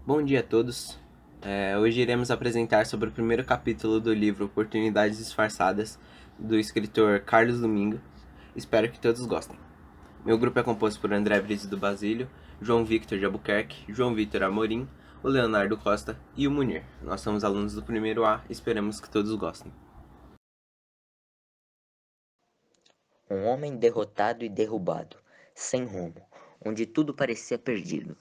Bom dia a todos. Hoje iremos apresentar sobre o primeiro capítulo do livro Oportunidades Disfarçadas, do escritor Carlos Domingo. Espero que todos gostem. Meu grupo é composto por André Brites do Basílio, João Victor de Albuquerque, João Vitor Amorim, o Leonardo Costa e o Munir. Nós somos alunos do primeiro A e esperamos que todos gostem. Um homem derrotado e derrubado, sem rumo, onde tudo parecia perdido.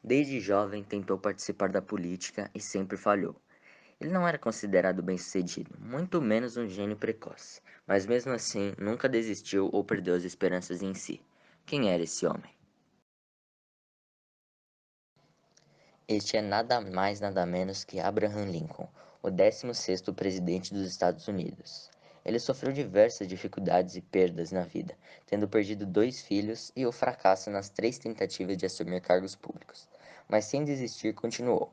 Desde jovem tentou participar da política e sempre falhou. Ele não era considerado bem-sucedido, muito menos um gênio precoce, mas mesmo assim nunca desistiu ou perdeu as esperanças em si. Quem era esse homem? Este é nada mais nada menos que Abraham Lincoln, o 16º presidente dos Estados Unidos. Ele sofreu diversas dificuldades e perdas na vida, tendo perdido 2 filhos e o fracasso nas 3 tentativas de assumir cargos públicos, mas sem desistir continuou.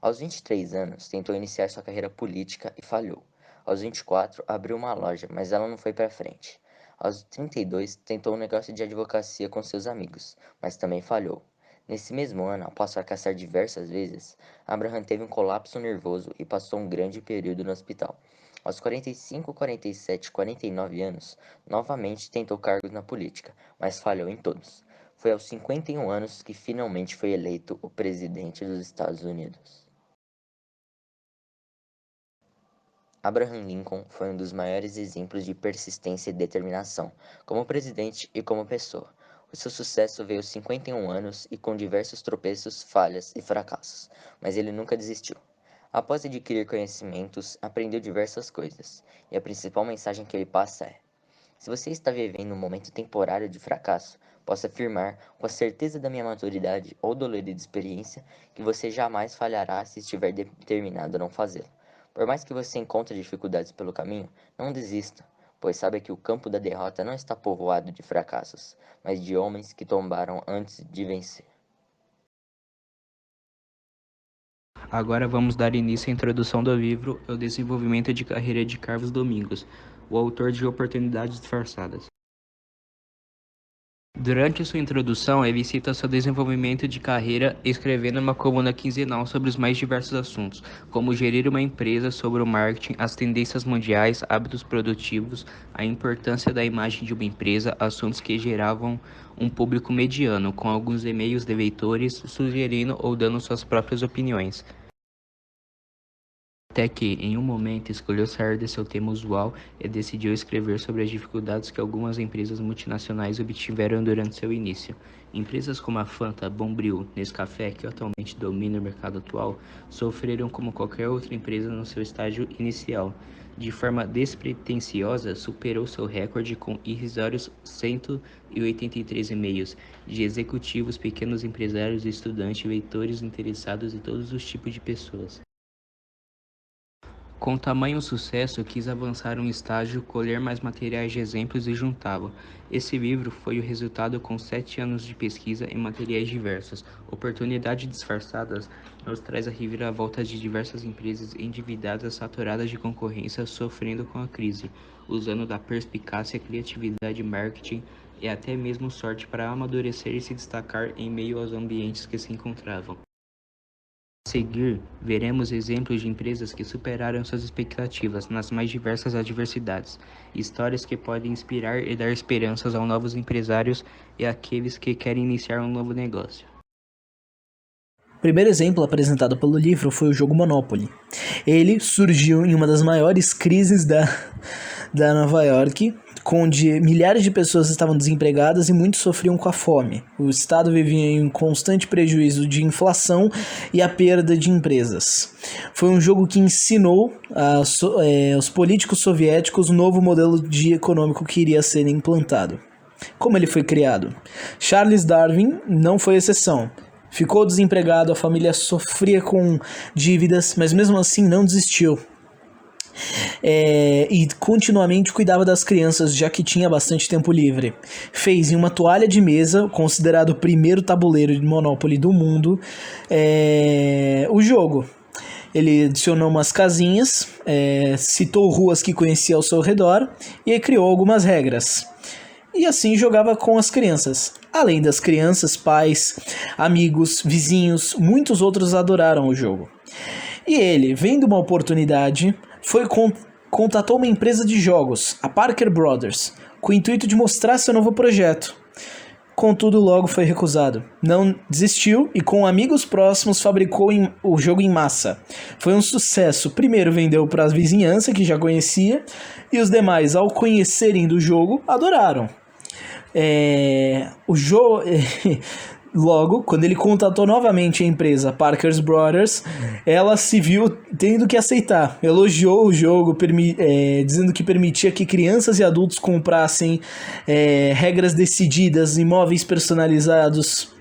Aos 23 anos, tentou iniciar sua carreira política e falhou. Aos 24, abriu uma loja, mas ela não foi para frente. Aos 32, tentou um negócio de advocacia com seus amigos, mas também falhou. Nesse mesmo ano, após fracassar diversas vezes, Abraham teve um colapso nervoso e passou um grande período no hospital. Aos 45, 47 e 49 anos, novamente tentou cargos na política, mas falhou em todos. Foi aos 51 anos que finalmente foi eleito o presidente dos Estados Unidos. Abraham Lincoln foi um dos maiores exemplos de persistência e determinação, como presidente e como pessoa. O seu sucesso veio aos 51 anos e com diversos tropeços, falhas e fracassos, mas ele nunca desistiu. Após adquirir conhecimentos, aprendeu diversas coisas, e a principal mensagem que ele passa é: se você está vivendo um momento temporário de fracasso, posso afirmar, com a certeza da minha maturidade ou dolorida experiência, que você jamais falhará se estiver determinado a não fazê-lo. Por mais que você encontre dificuldades pelo caminho, não desista, pois sabe que o campo da derrota não está povoado de fracassos, mas de homens que tombaram antes de vencer. Agora vamos dar início à introdução do livro O Desenvolvimento de Carreira de Carlos Domingos, o autor de Oportunidades Disfarçadas. Durante sua introdução, ele cita seu desenvolvimento de carreira escrevendo uma coluna quinzenal sobre os mais diversos assuntos, como gerir uma empresa, sobre o marketing, as tendências mundiais, hábitos produtivos, a importância da imagem de uma empresa, assuntos que geravam um público mediano, com alguns e-mails de leitores sugerindo ou dando suas próprias opiniões. Até que, em um momento, escolheu sair de seu tema usual e decidiu escrever sobre as dificuldades que algumas empresas multinacionais obtiveram durante seu início. Empresas como a Fanta, Bombril, Nescafé, que atualmente dominam o mercado atual, sofreram como qualquer outra empresa no seu estágio inicial. De forma despretensiosa, superou seu recorde com irrisórios 183 e-mails de executivos, pequenos empresários, estudantes, leitores interessados e todos os tipos de pessoas. Com tamanho sucesso, quis avançar um estágio, colher mais materiais de exemplos e juntá-lo. Esse livro foi o resultado com 7 anos de pesquisa em materiais diversos. Oportunidades Disfarçadas nos traz a reviravolta de diversas empresas endividadas, saturadas de concorrência, sofrendo com a crise, usando da perspicácia, criatividade, marketing e até mesmo sorte para amadurecer e se destacar em meio aos ambientes que se encontravam. A seguir, veremos exemplos de empresas que superaram suas expectativas nas mais diversas adversidades, histórias que podem inspirar e dar esperanças aos novos empresários e àqueles que querem iniciar um novo negócio. O primeiro exemplo apresentado pelo livro foi o jogo Monopoly. Ele surgiu em uma das maiores crises da Nova York, onde milhares de pessoas estavam desempregadas e muitos sofriam com a fome. O Estado vivia em um constante prejuízo de inflação e a perda de empresas. Foi um jogo que ensinou aos políticos soviéticos o novo modelo econômico que iria ser implantado. Como ele foi criado? Charles Darwin não foi exceção. Ficou desempregado, a família sofria com dívidas, mas mesmo assim não desistiu. E continuamente cuidava das crianças, já que tinha bastante tempo livre. Fez em uma toalha de mesa, considerado o primeiro tabuleiro de Monopoly do mundo, o jogo. Ele adicionou umas casinhas, citou ruas que conhecia ao seu redor e criou algumas regras. E assim jogava com as crianças. Além das crianças, pais, amigos, vizinhos, muitos outros adoraram o jogo. E ele, vendo uma oportunidade, contatou uma empresa de jogos, a Parker Brothers, com o intuito de mostrar seu novo projeto. Contudo, logo foi recusado. Não desistiu e, com amigos próximos, fabricou o jogo em massa. Foi um sucesso. Primeiro vendeu para a vizinhança, que já conhecia, e os demais, ao conhecerem do jogo, adoraram. O jogo... Logo, quando ele contatou novamente a empresa Parker Brothers, ela se viu tendo que aceitar. Elogiou o jogo, dizendo que permitia que crianças e adultos comprassem regras decididas, imóveis personalizados.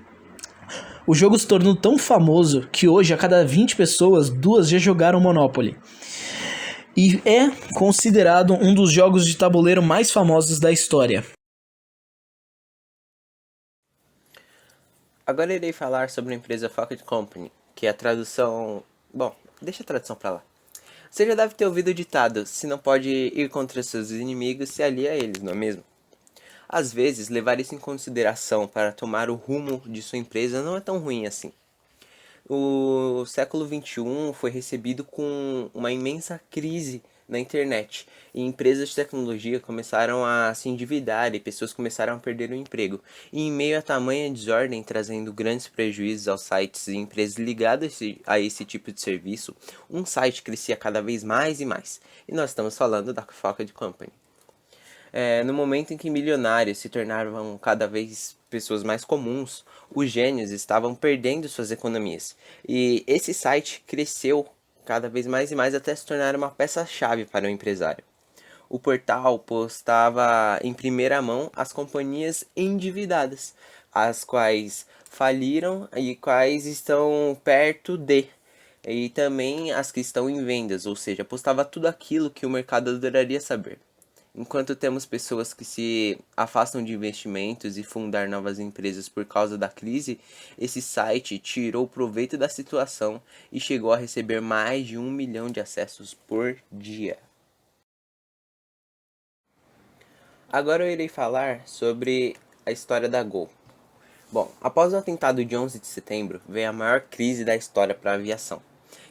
O jogo se tornou tão famoso que hoje, a cada 20 pessoas, 2 já jogaram Monopoly. E é considerado um dos jogos de tabuleiro mais famosos da história. Agora irei falar sobre a empresa Pocket Company, que é a tradução... Bom, deixa a tradução pra lá. Você já deve ter ouvido o ditado, se não pode ir contra seus inimigos, se alia a eles, não é mesmo? Às vezes, levar isso em consideração para tomar o rumo de sua empresa não é tão ruim assim. O século XXI foi recebido com uma imensa crise na internet e empresas de tecnologia começaram a se endividar e pessoas começaram a perder o emprego. E em meio a tamanha desordem, trazendo grandes prejuízos aos sites e empresas ligadas a esse tipo de serviço, um site crescia cada vez mais e mais. E nós estamos falando da Pocket Company. No momento em que milionários se tornavam cada vez pessoas mais comuns, os gênios estavam perdendo suas economias. E esse site cresceu cada vez mais e mais até se tornar uma peça-chave para o empresário. O portal postava em primeira mão as companhias endividadas, as quais faliram e quais estão perto de. E também as que estão em vendas, ou seja, postava tudo aquilo que o mercado adoraria saber. Enquanto temos pessoas que se afastam de investimentos e fundar novas empresas por causa da crise, esse site tirou proveito da situação e chegou a receber mais de 1 milhão de acessos por dia. Agora eu irei falar sobre a história da Gol. Bom, após o atentado de 11 de setembro, veio a maior crise da história para a aviação.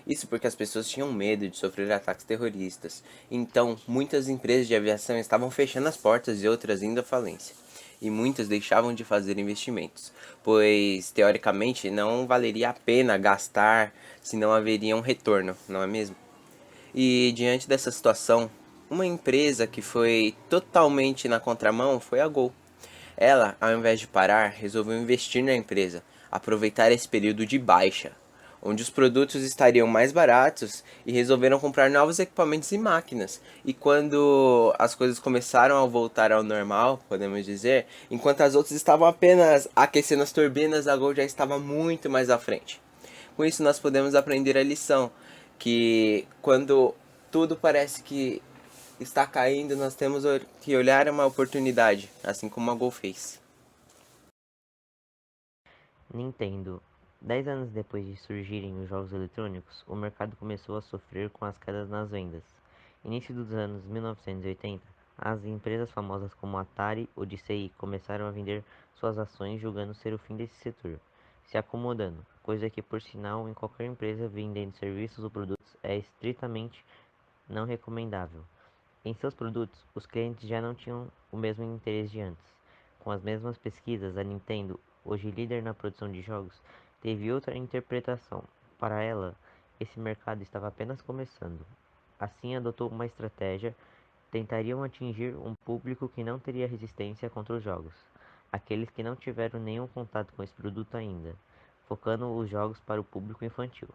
Isso porque as pessoas tinham medo de sofrer ataques terroristas. Então, muitas empresas de aviação estavam fechando as portas e outras indo à falência. E muitas deixavam de fazer investimentos, pois, teoricamente, não valeria a pena gastar se não haveria um retorno, não é mesmo? E, diante dessa situação, uma empresa que foi totalmente na contramão foi a Gol. Ela, ao invés de parar, resolveu investir na empresa, aproveitar esse período de baixa, onde os produtos estariam mais baratos, e resolveram comprar novos equipamentos e máquinas. E quando as coisas começaram a voltar ao normal, podemos dizer, enquanto as outras estavam apenas aquecendo as turbinas, a Gol já estava muito mais à frente. Com isso nós podemos aprender a lição, que quando tudo parece que está caindo, nós temos que olhar uma oportunidade, assim como a Gol fez. Nintendo. 10 anos depois de surgirem os jogos eletrônicos, o mercado começou a sofrer com as quedas nas vendas. Início dos anos 1980, as empresas famosas como Atari e Odyssey começaram a vender suas ações, julgando ser o fim desse setor, se acomodando, coisa que, por sinal, em qualquer empresa vendendo serviços ou produtos é estritamente não recomendável. Em seus produtos, os clientes já não tinham o mesmo interesse de antes. Com as mesmas pesquisas, a Nintendo, hoje líder na produção de jogos, teve outra interpretação. Para ela, esse mercado estava apenas começando. Assim, adotou uma estratégia: tentariam atingir um público que não teria resistência contra os jogos, aqueles que não tiveram nenhum contato com esse produto ainda, focando os jogos para o público infantil.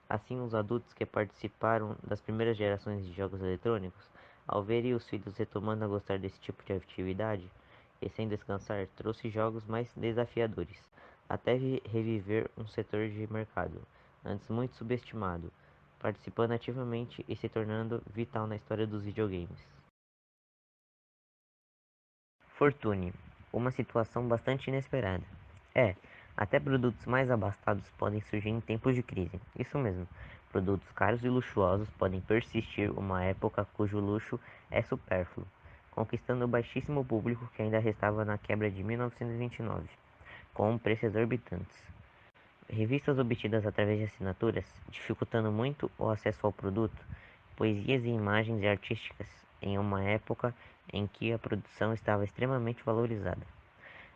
Assim, os adultos que participaram das primeiras gerações de jogos eletrônicos, ao verem os filhos retomando a gostar desse tipo de atividade e sem descansar, trouxe jogos mais desafiadores, até reviver um setor de mercado antes muito subestimado, participando ativamente e se tornando vital na história dos videogames. Fortune, uma situação bastante inesperada. Até produtos mais abastados podem surgir em tempos de crise. Isso mesmo, produtos caros e luxuosos podem persistir uma época cujo luxo é supérfluo. conquistando o baixíssimo público que ainda restava na quebra de 1929, com um preço exorbitantes. Revistas obtidas através de assinaturas, dificultando muito o acesso ao produto, poesias e imagens artísticas, em uma época em que a produção estava extremamente valorizada.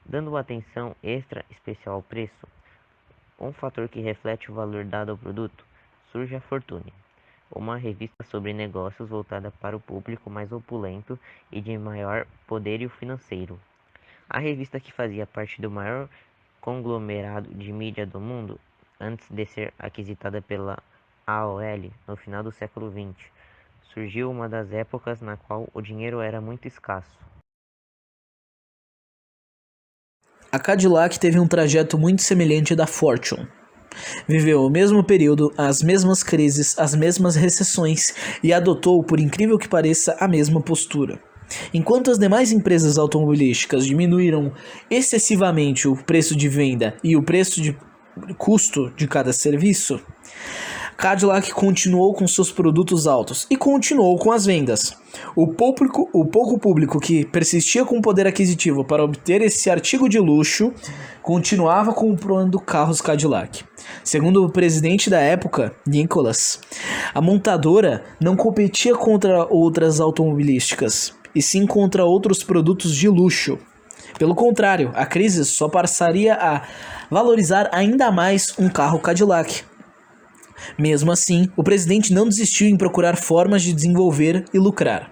Dando atenção extra especial ao preço, um fator que reflete o valor dado ao produto, surge a Fortune, uma revista sobre negócios voltada para o público mais opulento e de maior poderio financeiro. A revista, que fazia parte do maior conglomerado de mídia do mundo, antes de ser aquisitada pela AOL no final do século XX, surgiu uma das épocas na qual o dinheiro era muito escasso. A Cadillac teve um trajeto muito semelhante da Fortune. Viveu o mesmo período, as mesmas crises, as mesmas recessões e adotou, por incrível que pareça, a mesma postura. Enquanto as demais empresas automobilísticas diminuíram excessivamente o preço de venda e o preço de custo de cada serviço, Cadillac continuou com seus produtos altos e continuou com as vendas. O pouco público que persistia com poder aquisitivo para obter esse artigo de luxo continuava comprando carros Cadillac. Segundo o presidente da época, Nicholas, a montadora não competia contra outras automobilísticas, e sim contra outros produtos de luxo. Pelo contrário, a crise só passaria a valorizar ainda mais um carro Cadillac. Mesmo assim, o presidente não desistiu em procurar formas de desenvolver e lucrar.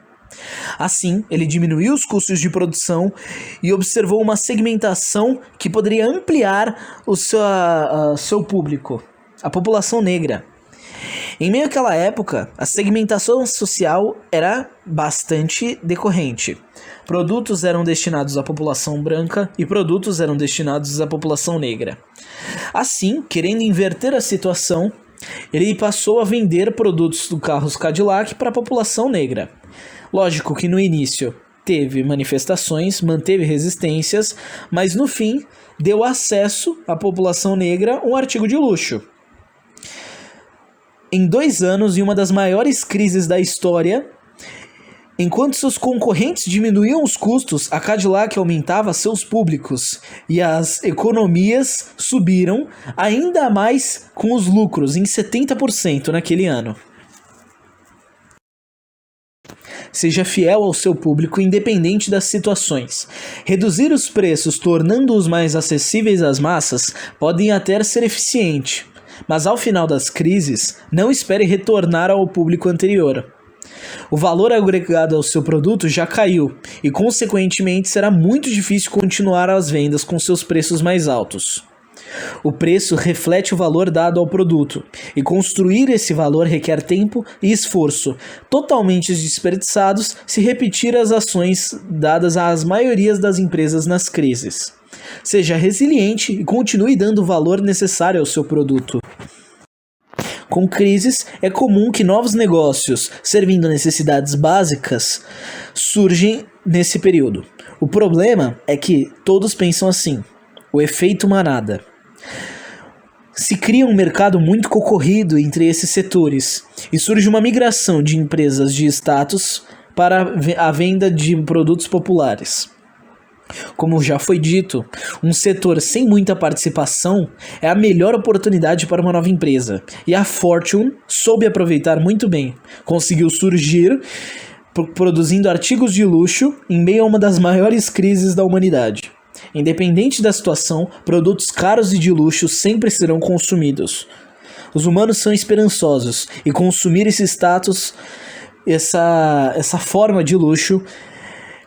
Assim, ele diminuiu os custos de produção e observou uma segmentação que poderia ampliar o seu público, a população negra. Em meio àquela época, a segmentação social era bastante decorrente. Produtos eram destinados à população branca e produtos eram destinados à população negra. Assim, querendo inverter a situação, ele passou a vender produtos do carros Cadillac para a população negra. Lógico que no início teve manifestações, manteve resistências, mas no fim deu acesso à população negra um artigo de luxo. Em 2 anos, em uma das maiores crises da história, enquanto seus concorrentes diminuíam os custos, a Cadillac aumentava seus públicos e as economias subiram ainda mais com os lucros em 70% naquele ano. Seja fiel ao seu público independente das situações. Reduzir os preços, tornando-os mais acessíveis às massas, podem até ser eficiente, mas ao final das crises, não espere retornar ao público anterior. O valor agregado ao seu produto já caiu e, consequentemente, será muito difícil continuar as vendas com seus preços mais altos. O preço reflete o valor dado ao produto, e construir esse valor requer tempo e esforço, totalmente desperdiçados se repetir as ações dadas às maiorias das empresas nas crises. Seja resiliente e continue dando o valor necessário ao seu produto. Com crises, é comum que novos negócios, servindo necessidades básicas, surgem nesse período. O problema é que todos pensam assim, o efeito manada. Se cria um mercado muito concorrido entre esses setores e surge uma migração de empresas de status para a venda de produtos populares. Como já foi dito, um setor sem muita participação é a melhor oportunidade para uma nova empresa, e a Fortune soube aproveitar muito bem. Conseguiu surgir produzindo artigos de luxo em meio a uma das maiores crises da humanidade. Independente da situação, produtos caros e de luxo sempre serão consumidos. Os humanos são esperançosos, e consumir esse status, essa forma de luxo,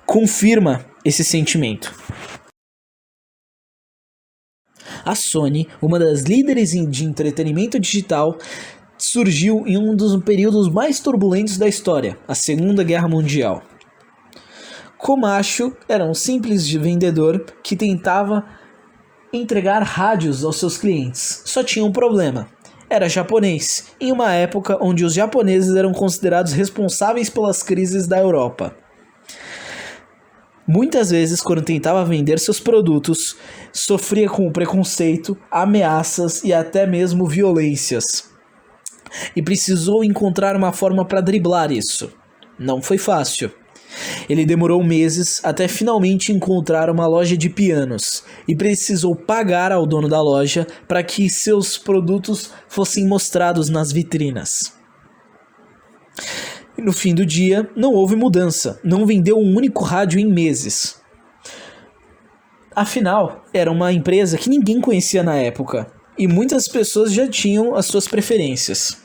confirma esse sentimento. A Sony, uma das líderes de entretenimento digital, surgiu em um dos períodos mais turbulentos da história, a Segunda Guerra Mundial. Komacho era um simples vendedor que tentava entregar rádios aos seus clientes. Só tinha um problema. Era japonês, em uma época onde os japoneses eram considerados responsáveis pelas crises da Europa. Muitas vezes, quando tentava vender seus produtos, sofria com preconceito, ameaças e até mesmo violências. E precisou encontrar uma forma para driblar isso. Não foi fácil. Ele demorou meses até finalmente encontrar uma loja de pianos e precisou pagar ao dono da loja para que seus produtos fossem mostrados nas vitrinas. No fim do dia, não houve mudança, não vendeu um único rádio em meses. Afinal, era uma empresa que ninguém conhecia na época, e muitas pessoas já tinham as suas preferências.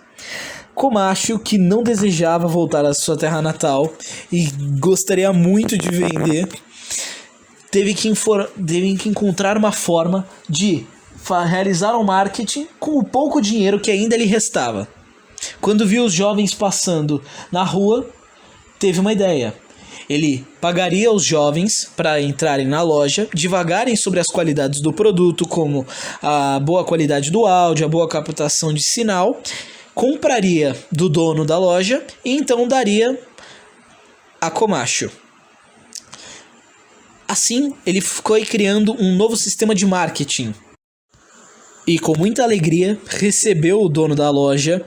Komacho, que não desejava voltar à sua terra natal e gostaria muito de vender, teve que encontrar uma forma de realizar um marketing com o pouco dinheiro que ainda lhe restava. Quando viu os jovens passando na rua, teve uma ideia. Ele pagaria os jovens para entrarem na loja, divagarem sobre as qualidades do produto, como a boa qualidade do áudio, a boa captação de sinal, compraria do dono da loja e então daria a Komacho. Assim, ele foi criando um novo sistema de marketing. E com muita alegria, recebeu o dono da loja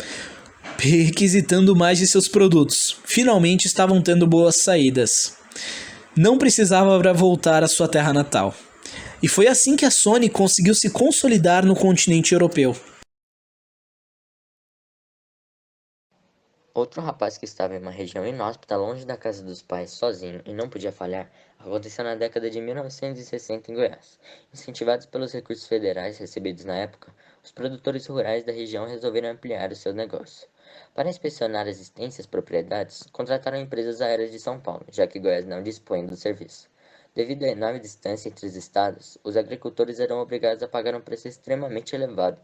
requisitando mais de seus produtos. Finalmente estavam tendo boas saídas. Não precisava voltar à sua terra natal. E foi assim que a Sony conseguiu se consolidar no continente europeu. Outro rapaz que estava em uma região inóspita, longe da casa dos pais, sozinho e não podia falhar, aconteceu na década de 1960 em Goiás. Incentivados pelos recursos federais recebidos na época, os produtores rurais da região resolveram ampliar o seu negócio. Para inspecionar as extensas propriedades, contrataram empresas aéreas de São Paulo, já que Goiás não dispunha do serviço. Devido à enorme distância entre os estados, os agricultores eram obrigados a pagar um preço extremamente elevado.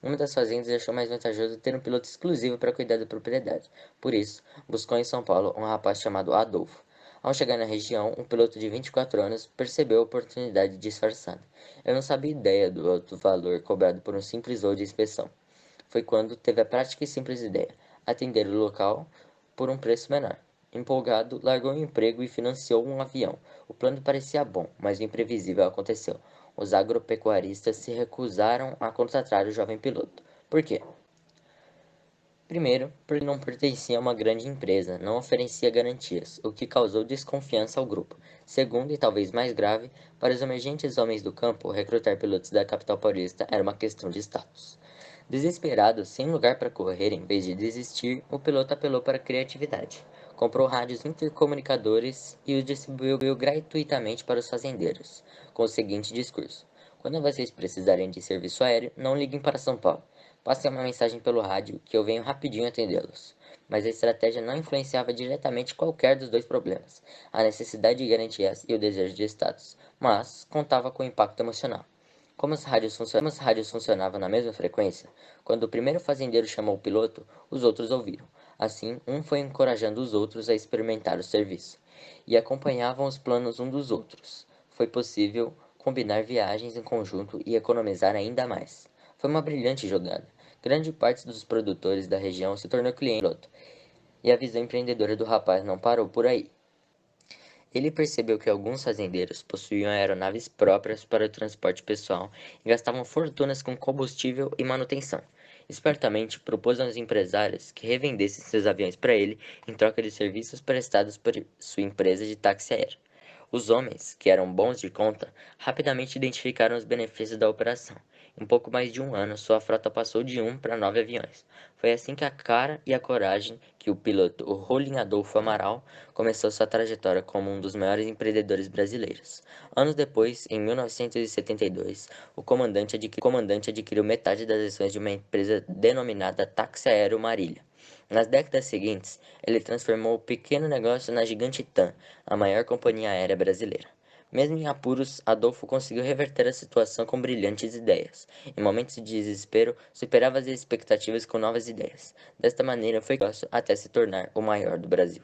Uma das fazendas achou mais vantajoso ter um piloto exclusivo para cuidar da propriedade. Por isso, buscou em São Paulo um rapaz chamado Adolfo. Ao chegar na região, um piloto de 24 anos percebeu a oportunidade disfarçada. Ele não sabia ideia do alto valor cobrado por um simples voo de inspeção. Foi quando teve a prática e simples ideia: atender o local por um preço menor. Empolgado, largou o emprego e financiou um avião. O plano parecia bom, mas o imprevisível aconteceu. Os agropecuaristas se recusaram a contratar o jovem piloto. Por quê? Primeiro, porque não pertencia a uma grande empresa, não oferecia garantias, o que causou desconfiança ao grupo. Segundo, e talvez mais grave, para os emergentes homens do campo, recrutar pilotos da capital paulista era uma questão de status. Desesperado, sem lugar para correr, em vez de desistir, o piloto apelou para a criatividade. Comprou rádios intercomunicadores e os distribuiu gratuitamente para os fazendeiros, com o seguinte discurso: quando vocês precisarem de serviço aéreo, não liguem para São Paulo. Passem uma mensagem pelo rádio que eu venho rapidinho atendê-los. Mas a estratégia não influenciava diretamente qualquer dos dois problemas, a necessidade de garantias e o desejo de status, mas contava com impacto emocional. Como as rádios funcionavam na mesma frequência, quando o primeiro fazendeiro chamou o piloto, os outros ouviram. Assim, um foi encorajando os outros a experimentar o serviço, e acompanhavam os planos um dos outros. Foi possível combinar viagens em conjunto e economizar ainda mais. Foi uma brilhante jogada. Grande parte dos produtores da região se tornou cliente do piloto, e a visão empreendedora do rapaz não parou por aí. Ele percebeu que alguns fazendeiros possuíam aeronaves próprias para o transporte pessoal e gastavam fortunas com combustível e manutenção. Espertamente, propôs aos empresários que revendessem seus aviões para ele em troca de serviços prestados por sua empresa de táxi aéreo. Os homens, que eram bons de conta, rapidamente identificaram os benefícios da operação. Em pouco mais de um ano, sua frota passou de 1 para 9 aviões. Foi assim que a cara e a coragem que o piloto, o Rolim Adolfo Amaral, começou sua trajetória como um dos maiores empreendedores brasileiros. Anos depois, em 1972, o comandante adquiriu metade das ações de uma empresa denominada Táxi Aéreo Marília. Nas décadas seguintes, ele transformou o pequeno negócio na gigante TAM, a maior companhia aérea brasileira. Mesmo em apuros, Adolfo conseguiu reverter a situação com brilhantes ideias. Em momentos de desespero, superava as expectativas com novas ideias. Desta maneira, foi negócio até se tornar o maior do Brasil.